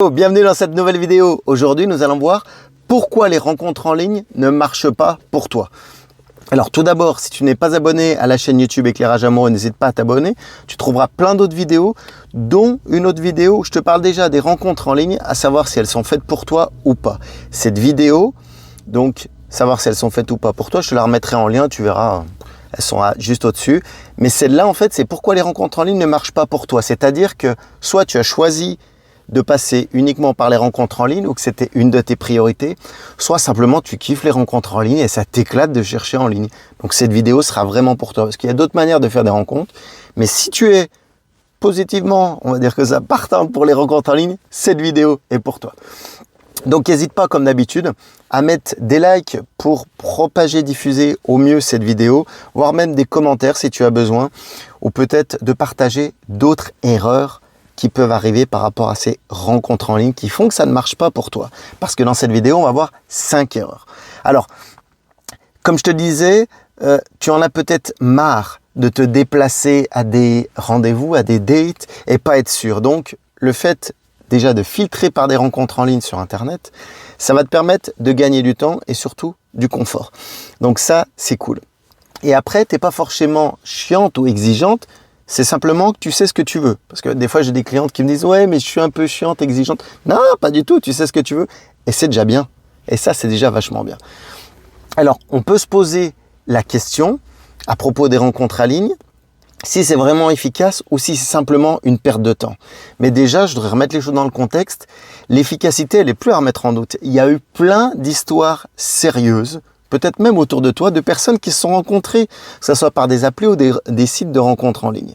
Bienvenue dans cette nouvelle vidéo. Aujourd'hui, nous allons voir pourquoi les rencontres en ligne ne marchent pas pour toi. Alors tout d'abord, si tu n'es pas abonné à la chaîne YouTube Éclairage Amoureux, n'hésite pas à t'abonner. Tu trouveras plein d'autres vidéos, dont une autre vidéo où je te parle déjà des rencontres en ligne, à savoir si elles sont faites pour toi ou pas. Cette vidéo, donc savoir si elles sont faites ou pas pour toi, je te la remettrai en lien, tu verras, elles sont juste au-dessus. Mais celle-là, en fait, c'est pourquoi les rencontres en ligne ne marchent pas pour toi. C'est-à-dire que soit tu as choisi de passer uniquement par les rencontres en ligne ou que c'était une de tes priorités, soit simplement tu kiffes les rencontres en ligne et ça t'éclate de chercher en ligne. Donc cette vidéo sera vraiment pour toi parce qu'il y a d'autres manières de faire des rencontres. Mais si tu es positivement, on va dire que ça, partant pour les rencontres en ligne, cette vidéo est pour toi. Donc n'hésite pas comme d'habitude à mettre des likes pour propager, diffuser au mieux cette vidéo, voire même des commentaires si tu as besoin, ou peut-être de partager d'autres erreurs qui peuvent arriver par rapport à ces rencontres en ligne qui font que ça ne marche pas pour toi. Parce que dans cette vidéo, on va voir 5 erreurs. Alors, comme je te disais, tu en as peut-être marre de te déplacer à des rendez-vous, à des dates et pas être sûr. Donc, le fait déjà de filtrer par des rencontres en ligne sur Internet, ça va te permettre de gagner du temps et surtout du confort. Donc ça, c'est cool. Et après, tu n'es pas forcément chiante ou exigeante, c'est simplement que tu sais ce que tu veux. Parce que des fois, j'ai des clientes qui me disent « Ouais, mais je suis un peu chiante, exigeante. » Non, pas du tout. Tu sais ce que tu veux. Et c'est déjà bien. Et ça, c'est déjà vachement bien. Alors, on peut se poser la question à propos des rencontres en ligne, si c'est vraiment efficace ou si c'est simplement une perte de temps. Mais déjà, je voudrais remettre les choses dans le contexte. L'efficacité, elle n'est plus à remettre en doute. Il y a eu plein d'histoires sérieuses, peut-être même autour de toi, de personnes qui se sont rencontrées, que ce soit par des applis ou des sites de rencontres en ligne.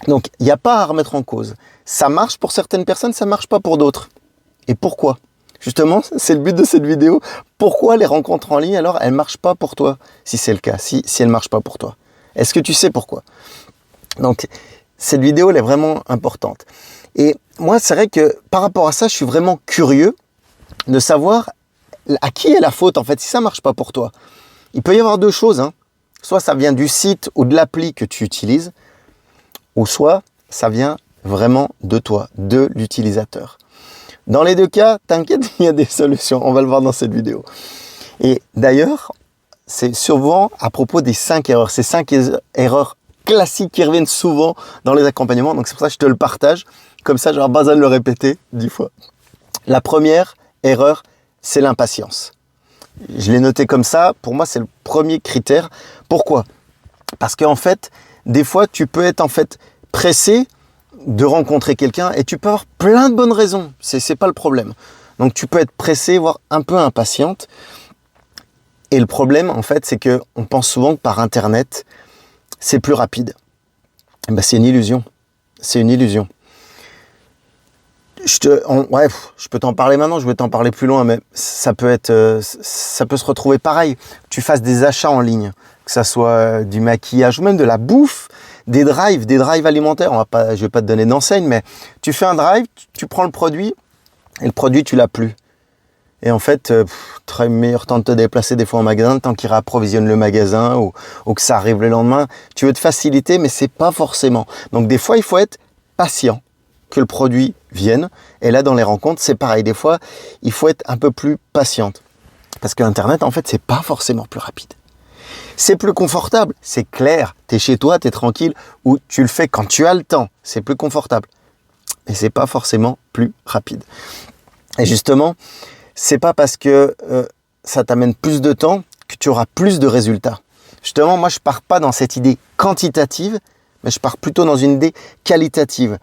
Donc, il n'y a pas à remettre en cause. Ça marche pour certaines personnes, ça ne marche pas pour d'autres. Et pourquoi ? Justement, c'est le but de cette vidéo. Pourquoi les rencontres en ligne, alors, elles ne marchent pas pour toi, si c'est le cas, si elles ne marchent pas pour toi ? Est-ce que tu sais pourquoi ? Donc, cette vidéo, elle est vraiment importante. Et moi, c'est vrai que par rapport à ça, je suis vraiment curieux de savoir à qui est la faute, en fait, si ça ne marche pas pour toi. Il peut y avoir deux choses, hein. Soit ça vient du site ou de l'appli que tu utilises, ou soit ça vient vraiment de toi, de l'utilisateur. Dans les deux cas, t'inquiète, il y a des solutions. On va le voir dans cette vidéo. Et d'ailleurs, c'est souvent à propos des 5 erreurs. Ces 5 erreurs classiques qui reviennent souvent dans les accompagnements. Donc c'est pour ça que je te le partage. Comme ça, j'aurai pas besoin de le répéter 10 fois. La première erreur, c'est l'impatience. Je l'ai noté comme ça. Pour moi, c'est le premier critère. Pourquoi ? Parce qu'en fait, des fois, tu peux être en fait pressé de rencontrer quelqu'un et tu peux avoir plein de bonnes raisons. C'est pas le problème. Donc, tu peux être pressé, voire un peu impatiente. Et le problème, en fait, c'est que on pense souvent que par Internet, c'est plus rapide. Et ben, c'est une illusion. C'est une illusion. Je peux t'en parler maintenant, je vais t'en parler plus loin, mais ça peut se retrouver pareil. Tu fasses des achats en ligne, que ça soit du maquillage ou même de la bouffe, des drives alimentaires. Je vais pas te donner d'enseigne, mais tu fais un drive, tu prends le produit et le produit tu l'as plus. Et en fait, très meilleur temps de te déplacer des fois en magasin, le temps qu'il réapprovisionne le magasin ou que ça arrive le lendemain. Tu veux te faciliter, mais c'est pas forcément. Donc des fois, il faut être patient que le produit vienne. Et là, dans les rencontres, c'est pareil. Des fois, il faut être un peu plus patiente. Parce que Internet, en fait, c'est pas forcément plus rapide. C'est plus confortable, c'est clair. Tu es chez toi, tu es tranquille, ou tu le fais quand tu as le temps. C'est plus confortable. Mais c'est pas forcément plus rapide. Et justement, c'est pas parce que ça t'amène plus de temps que tu auras plus de résultats. Justement, moi, je pars pas dans cette idée quantitative, mais je pars plutôt dans une idée qualitative.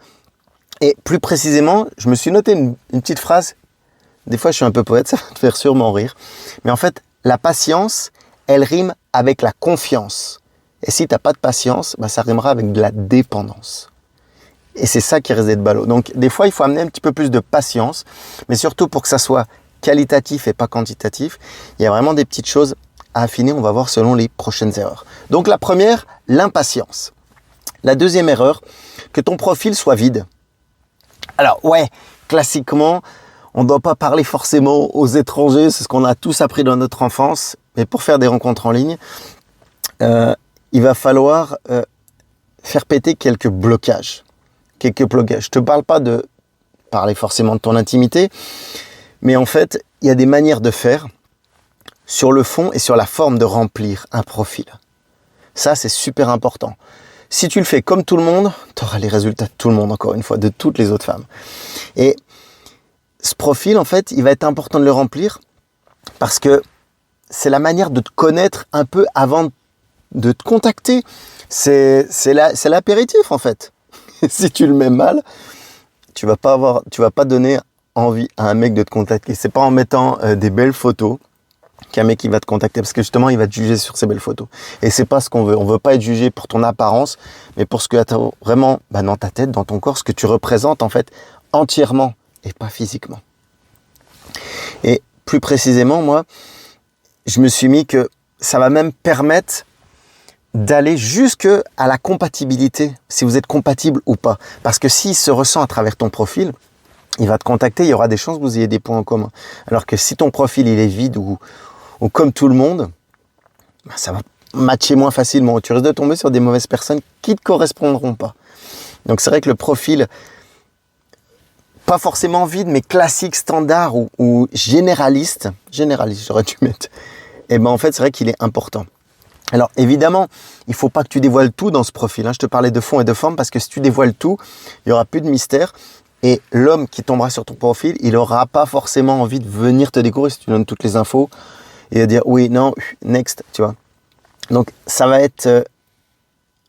Et plus précisément, je me suis noté une petite phrase. Des fois, je suis un peu poète, ça va te faire sûrement rire. Mais en fait, la patience, elle rime avec la confiance. Et si tu n'as pas de patience, ça rimera avec de la dépendance. Et c'est ça qui risque d'être ballot. Donc, des fois, il faut amener un petit peu plus de patience, mais surtout pour que ça soit qualitatif et pas quantitatif. Il y a vraiment des petites choses à affiner, on va voir selon les prochaines erreurs. Donc, la première, l'impatience. La deuxième erreur, que ton profil soit vide. Alors ouais, classiquement, on ne doit pas parler forcément aux étrangers, c'est ce qu'on a tous appris dans notre enfance, mais pour faire des rencontres en ligne, il va falloir faire péter quelques blocages. Je ne te parle pas de parler forcément de ton intimité. Mais en fait, il y a des manières de faire sur le fond et sur la forme de remplir un profil. Ça, c'est super important. Si tu le fais comme tout le monde, tu auras les résultats de tout le monde, encore une fois, de toutes les autres femmes. Et ce profil, en fait, il va être important de le remplir parce que c'est la manière de te connaître un peu avant de te contacter. C'est l'apéritif, en fait. Si tu le mets mal, tu vas pas donner envie à un mec de te contacter. C'est pas en mettant des belles photos qu'un mec il va te contacter, parce que justement il va te juger sur ces belles photos. Et c'est pas ce qu'on veut. On veut pas être jugé pour ton apparence, mais pour ce que tu as vraiment dans ta tête, dans ton corps, ce que tu représentes en fait entièrement et pas physiquement. Et plus précisément, moi, je me suis mis que ça va même permettre d'aller jusque à la compatibilité, si vous êtes compatible ou pas. Parce que s'il se ressent à travers ton profil, il va te contacter, il y aura des chances que vous ayez des points en commun. Alors que si ton profil il est vide ou comme tout le monde, ça va matcher moins facilement. Tu risques de tomber sur des mauvaises personnes qui ne te correspondront pas. Donc c'est vrai que le profil, pas forcément vide, mais classique, standard ou généraliste j'aurais dû mettre, et en fait c'est vrai qu'il est important. Alors évidemment, il ne faut pas que tu dévoiles tout dans ce profil. Je te parlais de fond et de forme parce que si tu dévoiles tout, il n'y aura plus de mystère. Et l'homme qui tombera sur ton profil, il n'aura pas forcément envie de venir te découvrir si tu donnes toutes les infos et de dire oui, non, next, tu vois. Donc ça va être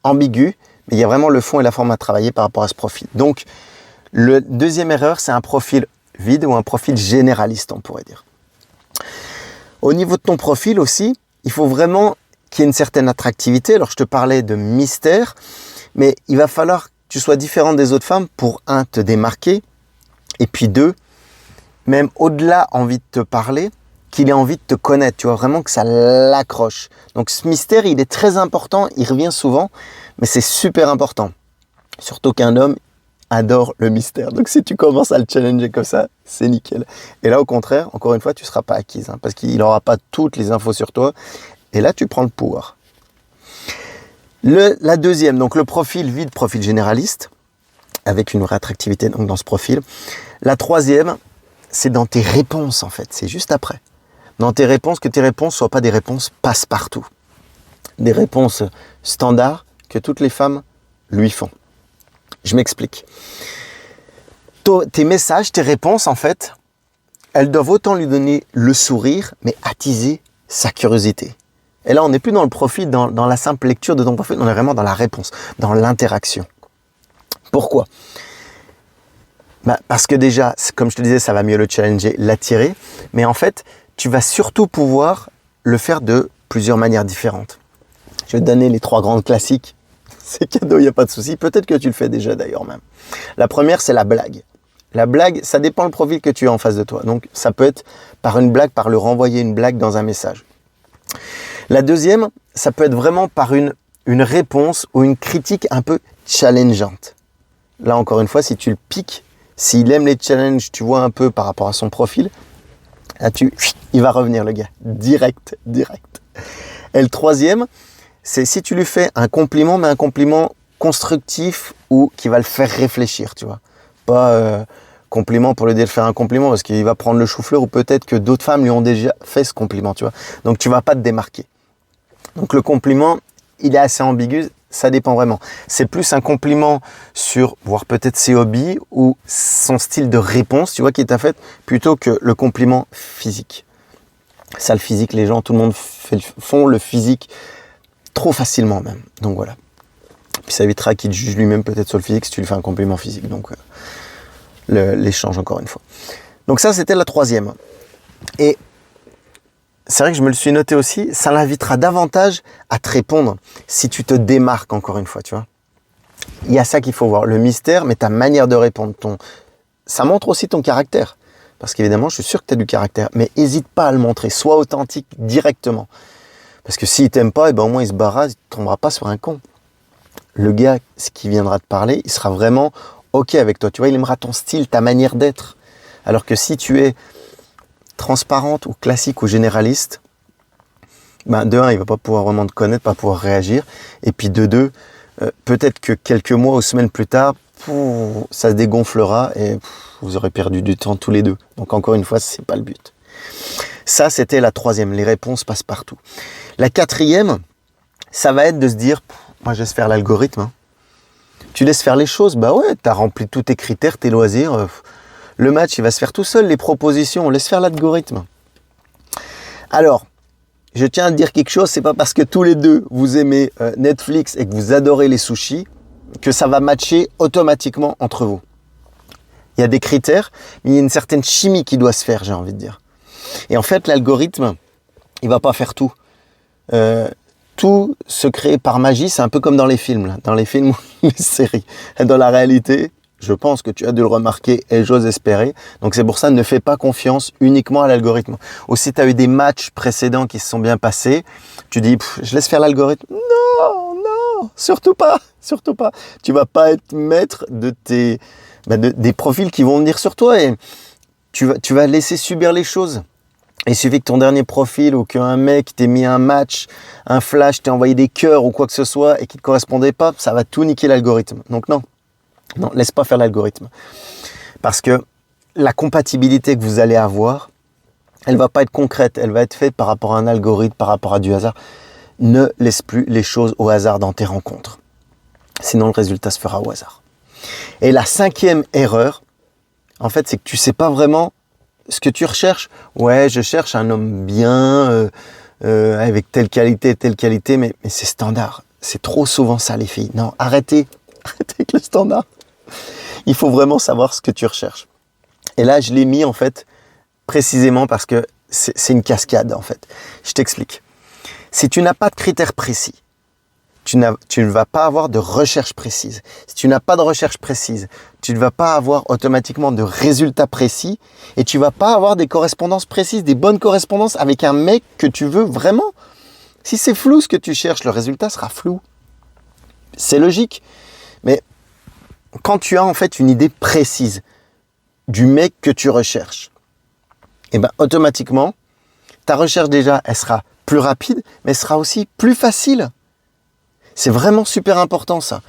ambigu, mais il y a vraiment le fond et la forme à travailler par rapport à ce profil. Donc le deuxième erreur, c'est un profil vide ou un profil généraliste, on pourrait dire. Au niveau de ton profil aussi, il faut vraiment qu'il y ait une certaine attractivité. Alors je te parlais de mystère, mais il va falloir que tu sois différent des autres femmes pour, un, te démarquer, et puis deux, même au-delà envie de te parler, qu'il ait envie de te connaître, tu vois, vraiment que ça l'accroche. Donc ce mystère, il est très important, il revient souvent, mais c'est super important. Surtout qu'un homme adore le mystère. Donc si tu commences à le challenger comme ça, c'est nickel. Et là, au contraire, encore une fois, tu ne seras pas acquise, parce qu'il n'aura pas toutes les infos sur toi, et là, tu prends le pouvoir. La deuxième, donc le profil vide, profil généraliste, avec une vraie attractivité donc dans ce profil. La troisième, c'est dans tes réponses en fait, c'est juste après. Dans tes réponses, que tes réponses ne soient pas des réponses passe-partout. Des réponses standards que toutes les femmes lui font. Je m'explique. Tes messages, tes réponses en fait, elles doivent autant lui donner le sourire, mais attiser sa curiosité. Et là, on n'est plus dans le profil, dans la simple lecture de ton profil, on est vraiment dans la réponse, dans l'interaction. Pourquoi ? Parce que déjà, comme je te disais, ça va mieux le challenger, l'attirer. Mais en fait, tu vas surtout pouvoir le faire de plusieurs manières différentes. Je vais te donner les 3 grandes classiques. C'est cadeau, il n'y a pas de souci. Peut-être que tu le fais déjà d'ailleurs même. La première, c'est la blague. La blague, ça dépend du profil que tu as en face de toi. Donc, ça peut être par une blague, par le renvoyer une blague dans un message. La deuxième, ça peut être vraiment par une réponse ou une critique un peu challengeante. Là, encore une fois, si tu le piques, s'il aime les challenges, tu vois un peu par rapport à son profil, là, il va revenir le gars, direct. Et le troisième, c'est si tu lui fais un compliment, mais un compliment constructif ou qui va le faire réfléchir, tu vois. Pas compliment pour lui dire de faire un compliment parce qu'il va prendre le chou-fleur ou peut-être que d'autres femmes lui ont déjà fait ce compliment, tu vois. Donc, tu vas pas te démarquer. Donc, le compliment, il est assez ambigu, ça dépend vraiment. C'est plus un compliment sur, voire peut-être ses hobbies ou son style de réponse, tu vois, qui t'a fait, plutôt que le compliment physique. Ça, le physique, les gens, tout le monde font le physique trop facilement même. Donc voilà. Puis ça évitera qu'il te juge lui-même peut-être sur le physique si tu lui fais un compliment physique. Donc l'échange encore une fois. Donc ça, c'était la troisième. Et c'est vrai que je me le suis noté aussi, ça l'invitera davantage à te répondre si tu te démarques encore une fois, tu vois. Il y a ça qu'il faut voir, le mystère, mais ta manière de répondre. Ça montre aussi ton caractère. Parce qu'évidemment, je suis sûr que tu as du caractère, mais n'hésite pas à le montrer, sois authentique directement. Parce que s'il t'aime pas, au moins il se barra, il ne tombera pas sur un con. Le gars, ce qui viendra te parler, il sera vraiment OK avec toi. Tu vois, il aimera ton style, ta manière d'être. Alors que si tu es transparente ou classique ou généraliste, de un, il va pas pouvoir vraiment te connaître, pas pouvoir réagir. Et puis de deux, peut-être que quelques mois ou semaines plus tard, ça se dégonflera et vous aurez perdu du temps tous les deux. Donc encore une fois, c'est pas le but. Ça, c'était la troisième. Les réponses passent partout. La quatrième, ça va être de se dire, moi, je laisse faire l'algorithme. Hein. Tu laisses faire les choses. Bah ouais, tu as rempli tous tes critères, tes loisirs. Le match, il va se faire tout seul. Les propositions, on laisse faire l'algorithme. Alors, je tiens à te dire quelque chose. C'est pas parce que tous les deux, vous aimez Netflix et que vous adorez les sushis que ça va matcher automatiquement entre vous. Il y a des critères, mais il y a une certaine chimie qui doit se faire, j'ai envie de dire. Et en fait, l'algorithme, il va pas faire tout. Tout se crée par magie, c'est un peu comme dans les films, là. Dans les films ou les séries. Dans la réalité, je pense que tu as dû le remarquer et j'ose espérer. Donc c'est pour ça, ne fais pas confiance uniquement à l'algorithme. Ou si tu as eu des matchs précédents qui se sont bien passés, tu dis, je laisse faire l'algorithme. Non, surtout pas. Tu vas pas être maître de des profils qui vont venir sur toi et tu vas laisser subir les choses. Il suffit que ton dernier profil ou qu'un mec t'ait mis un match, un flash, t'ait envoyé des cœurs ou quoi que ce soit et qui ne te correspondait pas, ça va tout niquer l'algorithme. Donc non, laisse pas faire l'algorithme. Parce que la compatibilité que vous allez avoir, elle va pas être concrète, elle va être faite par rapport à un algorithme, par rapport à du hasard. Ne laisse plus les choses au hasard dans tes rencontres. Sinon, le résultat se fera au hasard. Et la cinquième erreur, en fait, c'est que tu sais pas vraiment ce que tu recherches. Ouais, je cherche un homme bien, avec telle qualité, mais c'est standard. C'est trop souvent ça, les filles. Non, arrêtez avec le standard. Il faut vraiment savoir ce que tu recherches. Et là, je l'ai mis, en fait, précisément parce que c'est une cascade, en fait. Je t'explique. Si tu n'as pas de critères précis, tu ne vas pas avoir de recherche précise. Si tu n'as pas de recherche précise, tu ne vas pas avoir automatiquement de résultats précis et tu ne vas pas avoir des correspondances précises, des bonnes correspondances avec un mec que tu veux vraiment. Si c'est flou ce que tu cherches, le résultat sera flou. C'est logique. Mais quand tu as en fait une idée précise du mec que tu recherches, et ben automatiquement, ta recherche déjà, elle sera plus rapide, mais elle sera aussi plus facile. C'est vraiment super important ça.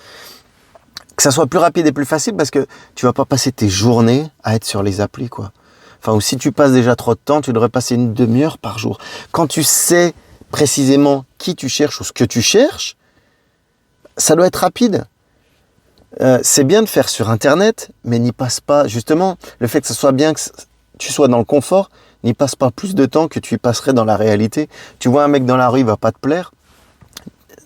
Que ça soit plus rapide et plus facile parce que tu vas pas passer tes journées à être sur les applis, quoi. Enfin, ou si tu passes déjà trop de temps, tu devrais passer une demi-heure par jour. Quand tu sais précisément qui tu cherches ou ce que tu cherches, ça doit être rapide. C'est bien de faire sur Internet, mais n'y passe pas, justement, le fait que ce soit bien, que tu sois dans le confort, n'y passe pas plus de temps que tu y passerais dans la réalité. Tu vois un mec dans la rue, il va pas te plaire.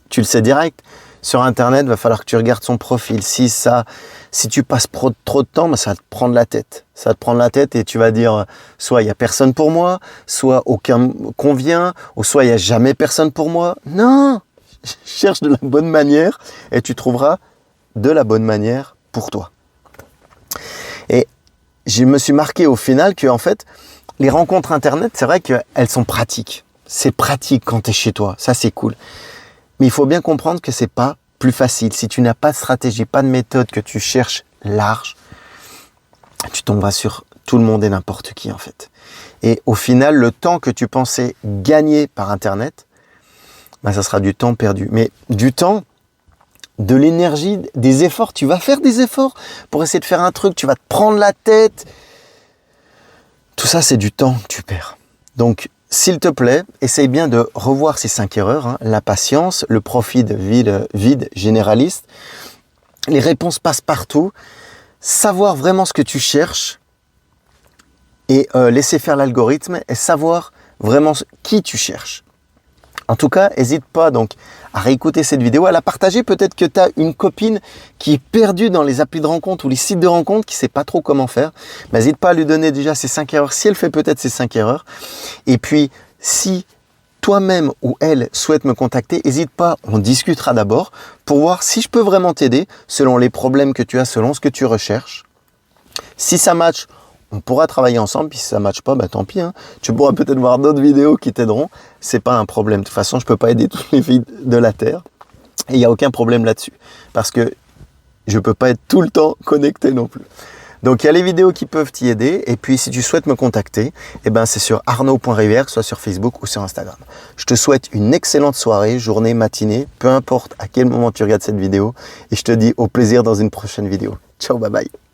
Tu le sais direct. Sur Internet, il va falloir que tu regardes son profil. Si tu passes trop de temps, ça va te prendre la tête. Ça va te prendre la tête et tu vas dire soit il n'y a personne pour moi, soit aucun convient, ou soit il n'y a jamais personne pour moi. Non, cherche de la bonne manière et tu trouveras de la bonne manière pour toi. Et je me suis marqué au final que en fait, les rencontres Internet, c'est vrai qu'elles sont pratiques. C'est pratique quand tu es chez toi. Ça, c'est cool. Mais il faut bien comprendre que c'est pas plus facile. Si tu n'as pas de stratégie, pas de méthode, que tu cherches large, tu tomberas sur tout le monde et n'importe qui en fait. Et au final, le temps que tu pensais gagner par Internet, ça sera du temps perdu. Mais du temps, de l'énergie, des efforts. Tu vas faire des efforts pour essayer de faire un truc. Tu vas te prendre la tête. Tout ça, c'est du temps que tu perds. Donc, s'il te plaît, essaye bien de revoir ces 5 erreurs. Hein. La patience, le profit vide généraliste, les réponses passent partout, savoir vraiment ce que tu cherches et laisser faire l'algorithme et savoir vraiment qui tu cherches. En tout cas, n'hésite pas donc à réécouter cette vidéo, à la partager. Peut-être que tu as une copine qui est perdue dans les applis de rencontre ou les sites de rencontre, qui ne sait pas trop comment faire. N'hésite pas à lui donner déjà ces 5 erreurs, si elle fait peut-être ces 5 erreurs. Et puis, si toi-même ou elle souhaite me contacter, n'hésite pas, on discutera d'abord pour voir si je peux vraiment t'aider selon les problèmes que tu as, selon ce que tu recherches. Si ça match, on pourra travailler ensemble, puis si ça ne matche pas, tant pis. Hein. Tu pourras peut-être voir d'autres vidéos qui t'aideront. C'est pas un problème. De toute façon, je ne peux pas aider toutes les filles de la Terre. Et il n'y a aucun problème là-dessus. Parce que je ne peux pas être tout le temps connecté non plus. Donc il y a les vidéos qui peuvent t'y aider. Et puis si tu souhaites me contacter, eh ben, c'est sur arnaud.rivière, soit sur Facebook ou sur Instagram. Je te souhaite une excellente soirée, journée, matinée, peu importe à quel moment tu regardes cette vidéo. Et je te dis au plaisir dans une prochaine vidéo. Ciao, bye bye.